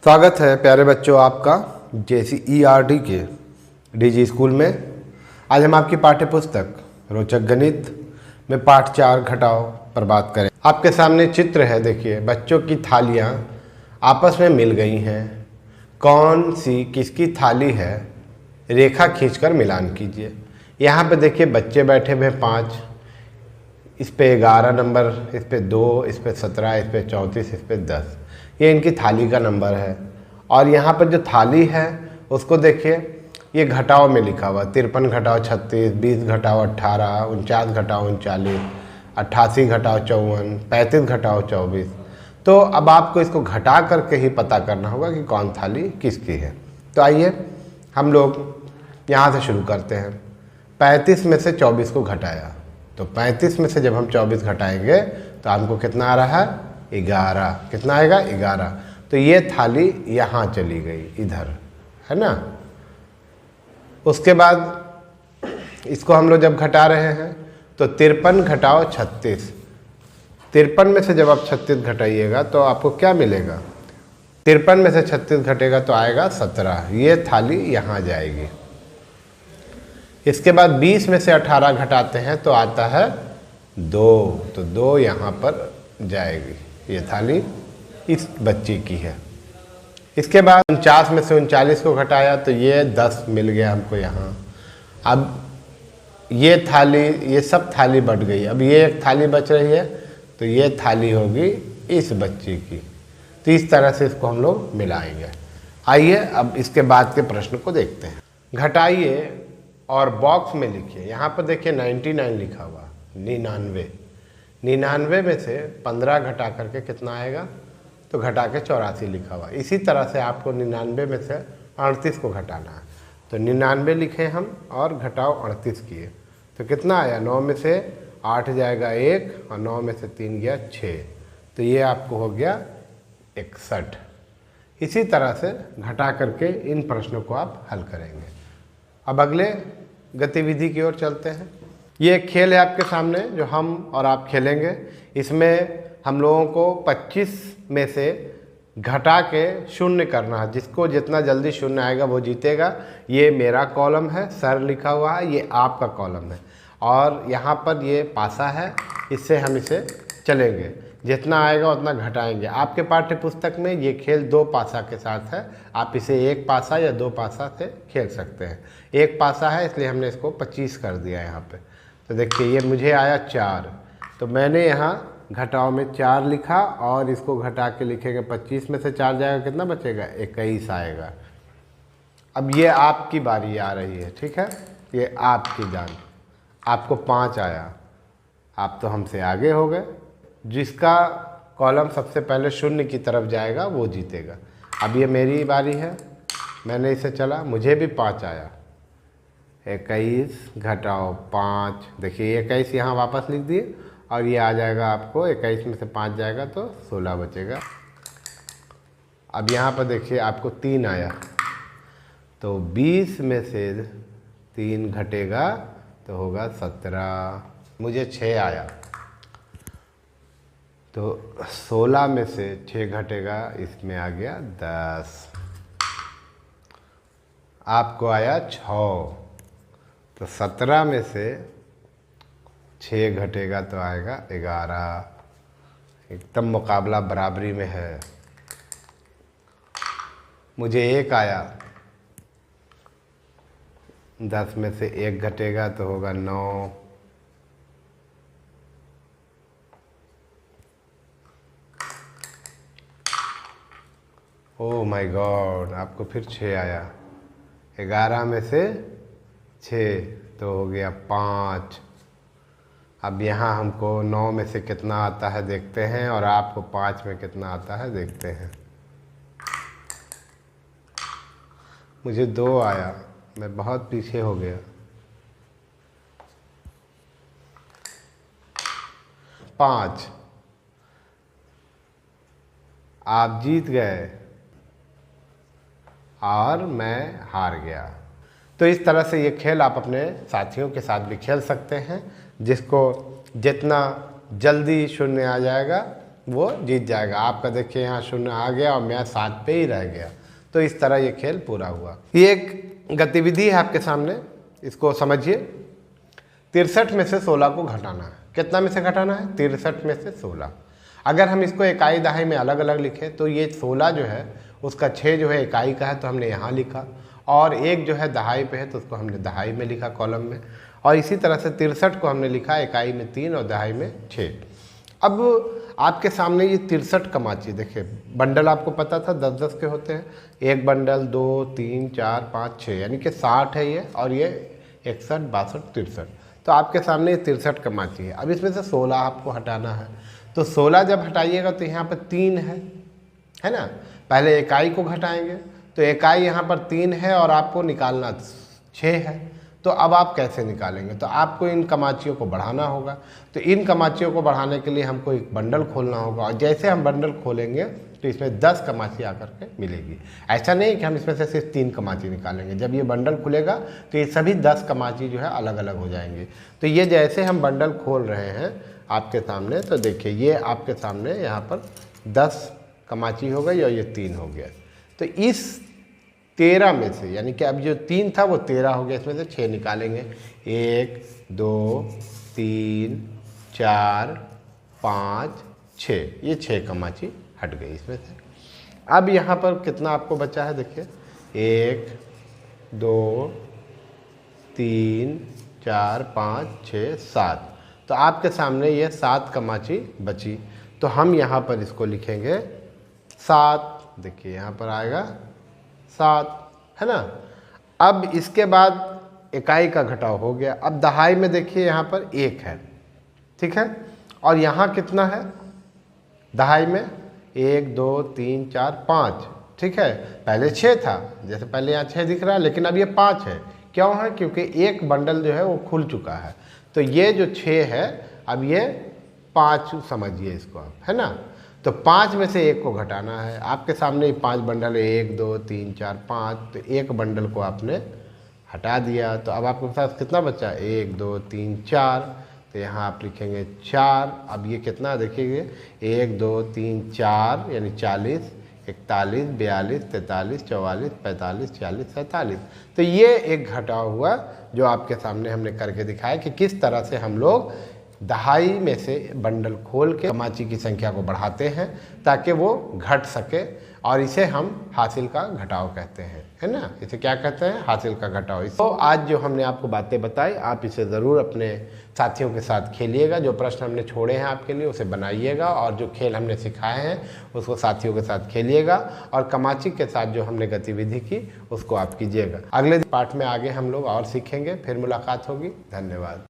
स्वागत है प्यारे बच्चों आपका JCERT के DG स्कूल में। आज हम आपकी पाठ्य पुस्तक रोचक गणित में पाठ 4 घटाओ पर बात करें। आपके सामने चित्र है, देखिए बच्चों की थालियां आपस में मिल गई हैं। कौन सी किसकी थाली है, रेखा खींचकर मिलान कीजिए। यहाँ पे देखिए बच्चे बैठे हुए 5, इस पे 11 नंबर, इस पे 2, इस पे 17, इस पे 34, इस पे 10। ये इनकी थाली का नंबर है। और यहाँ पर जो थाली है उसको देखिए, ये घटाओ में लिखा हुआ 53 घटाओ 36, 20 घटाओ 18, 49 घटाओ 39, 88 घटाओ 54, 35 घटाओ 24। तो अब आपको इसको घटा करके ही पता करना होगा कि कौन थाली किसकी है। तो आइए हम लोग यहाँ से शुरू करते हैं। 35 में से 24 को घटाया, तो 35 में से जब हम 24 घटाएंगे तो हमको कितना आ रहा है, 11। कितना आएगा, 11। तो ये थाली यहाँ चली गई, इधर है ना। उसके बाद इसको हम लोग जब घटा रहे हैं तो 53 घटाओ 36। 53 में से जब आप 36 घटाइएगा तो आपको क्या मिलेगा, 53 में से 36 घटेगा तो आएगा 17। ये थाली यहाँ जाएगी। इसके बाद 20 में से 18 घटाते हैं तो आता है 2, तो 2 यहाँ पर जाएगी। ये थाली इस बच्ची की है। इसके बाद 49 में से 39 को घटाया तो ये 10 मिल गया हमको यहाँ। अब ये थाली, ये सब थाली बट गई। अब ये एक थाली बच रही है, तो ये थाली होगी इस बच्ची की। तो इस तरह से इसको हम लोग मिलाएंगे। आइए अब इसके बाद के प्रश्न को देखते हैं। घटाइए और बॉक्स में लिखिए। यहाँ पर देखिए 99 लिखा हुआ, 99। 99 में से 15 घटा करके कितना आएगा, तो घटा के 84 लिखा हुआ। इसी तरह से आपको 99 में से 38 को घटाना है। तो 99 लिखे हम और घटाओ 38 किए तो कितना आया, 9 में से 8 जाएगा 1 और 9 में से 3 गया 6। तो ये आपको हो गया 61। इसी तरह से घटा करके इन प्रश्नों को आप हल करेंगे। अब अगले गतिविधि की ओर चलते हैं। ये एक खेल है आपके सामने जो हम और आप खेलेंगे। इसमें हम लोगों को 25 में से घटा के शून्य करना है। जिसको जितना जल्दी शून्य आएगा वो जीतेगा। ये मेरा कॉलम है, सर लिखा हुआ है, ये आपका कॉलम है और यहाँ पर ये पासा है, इससे हम इसे चलेंगे। जितना आएगा उतना घटाएंगे। आपके पाठ्य पुस्तक में ये खेल 2 पासा के साथ है। आप इसे 1 पासा या 2 पासा से खेल सकते हैं। 1 पासा है इसलिए हमने इसको 25 कर दिया यहाँ पे। तो देखिए ये मुझे आया 4, तो मैंने यहाँ घटाओ में 4 लिखा और इसको घटा के लिखेंगे। 25 में से 4 जाएगा, कितना बचेगा, 21 आएगा। अब ये आपकी बारी आ रही है, ठीक है। ये आपकी जान, आपको 5 आया, आप तो हमसे आगे हो गए। जिसका कॉलम सबसे पहले शून्य की तरफ जाएगा वो जीतेगा। अब ये मेरी बारी है, मैंने इसे चला, मुझे भी 5 आया। 21 घटाओ 5, देखिए 21 यहाँ वापस लिख दिए और ये आ जाएगा आपको, 21 में से 5 जाएगा तो 16 बचेगा। अब यहाँ पर देखिए आपको 3 आया, तो 20 में से 3 घटेगा तो होगा 17। मुझे 6 आया, तो 16 में से 6 घटेगा, इसमें आ गया 10। आपको आया 6, तो 17 में से 6 घटेगा तो आएगा 11। एकदम मुकाबला बराबरी में है। मुझे 1 आया, 10 में से 1 घटेगा तो होगा 9। ओह माय गॉड, आपको फिर 6 आया। 11 में से 6 तो हो गया 5। अब यहाँ हमको 9 में से कितना आता है देखते हैं और आपको 5 में कितना आता है देखते हैं। मुझे 2 आया, मैं बहुत पीछे हो गया। 5, आप जीत गए और मैं हार गया। तो इस तरह से ये खेल आप अपने साथियों के साथ भी खेल सकते हैं। जिसको जितना जल्दी शून्य आ जाएगा वो जीत जाएगा। आपका देखिए यहाँ 0 आ गया और मैं 7 पे ही रह गया। तो इस तरह ये खेल पूरा हुआ। ये एक गतिविधि है आपके सामने, इसको समझिए। 63 में से 16 को घटाना है। कितना में से घटाना है? 63 में से 16। अगर हम इसको इकाई दहाई में अलग अलग लिखें तो ये 16 जो है उसका 6 जो है इकाई का है तो हमने यहाँ लिखा, और 1 जो है दहाई पे है तो उसको हमने दहाई में लिखा कॉलम में, और इसी तरह से 63 को हमने लिखा इकाई में 3 और दहाई में 6। अब आपके सामने ये 63 कमाची देखिए, बंडल आपको पता था 10-10 के होते हैं। एक बंडल 2, 3, 4, 5, 6 यानी कि 60 है ये, और ये 61, 62, 63। तो आपके सामने ये 63 कमाची है। अब इसमें से 16 आपको हटाना है। तो 16 जब हटाइएगा तो यहाँ पर 3 है ना। पहले इकाई को घटाएंगे तो इकाई यहाँ पर 3 है और आपको निकालना 6 है। तो अब आप कैसे निकालेंगे? तो आपको इन कमाचियों को बढ़ाना होगा। तो इन कमाचियों को बढ़ाने के लिए हमको एक बंडल खोलना होगा, और जैसे हम बंडल खोलेंगे तो इसमें 10 कमाची आकर के मिलेगी। ऐसा नहीं कि हम इसमें से सिर्फ 3 कमाची निकालेंगे। जब ये बंडल खुलेगा तो ये सभी 10 कमाची जो है अलग अलग हो जाएंगे। तो ये जैसे हम बंडल खोल रहे हैं आपके सामने, तो देखिए ये आपके सामने यहाँ पर 10 कमाची हो गई और ये 3 हो गया। तो इस 13 में से, यानी कि अब जो 3 था वो 13 हो गया, इसमें से 6 निकालेंगे। 1, 2, 3, 4, 5, 6, ये 6 कमाची हट गई इसमें से। अब यहाँ पर कितना आपको बचा है देखिए, 1, 2, 3, 4, 5, 6, 7। तो आपके सामने ये 7 कमाची बची। तो हम यहाँ पर इसको लिखेंगे 7। देखिए यहाँ पर आएगा 7, है ना। अब इसके बाद इकाई का घटाव हो गया। अब दहाई में देखिए यहाँ पर 1 है, ठीक है, और यहाँ कितना है दहाई में? 1, 2, 3, 4, 5, ठीक है। पहले 6 था, जैसे पहले यहाँ 6 दिख रहा है, लेकिन अब ये 5 है। क्यों है? क्योंकि एक बंडल जो है वो खुल चुका है। तो ये जो 6 है अब ये 5 समझिए इसको आप, है ना। तो 5 में से 1 को घटाना है। आपके सामने 5 बंडल है, 1, 2, 3, 4, 5। तो एक बंडल को आपने हटा दिया। तो अब आपके पास कितना बचा? 1, 2, 3, 4। तो यहाँ आप लिखेंगे 4। अब ये कितना देखिए, 1, 2, 3, 4 यानी 40, 41, 42, 43, 44, 45, 46, 47। तो ये एक घटाव हुआ जो आपके सामने हमने करके दिखाया कि किस तरह से हम लोग दहाई में से बंडल खोल के कमाची की संख्या को बढ़ाते हैं ताकि वो घट सके, और इसे हम हासिल का घटाव कहते हैं, है ना। इसे क्या कहते हैं? हासिल का घटाव। तो आज जो हमने आपको बातें बताई, आप इसे ज़रूर अपने साथियों के साथ खेलिएगा। जो प्रश्न हमने छोड़े हैं आपके लिए उसे बनाइएगा, और जो खेल हमने सिखाए हैं उसको साथियों के साथ खेलिएगा, और कमाची के साथ जो हमने गतिविधि की उसको आप कीजिएगा। अगले पार्ट में आगे हम लोग और सीखेंगे। फिर मुलाकात होगी। धन्यवाद।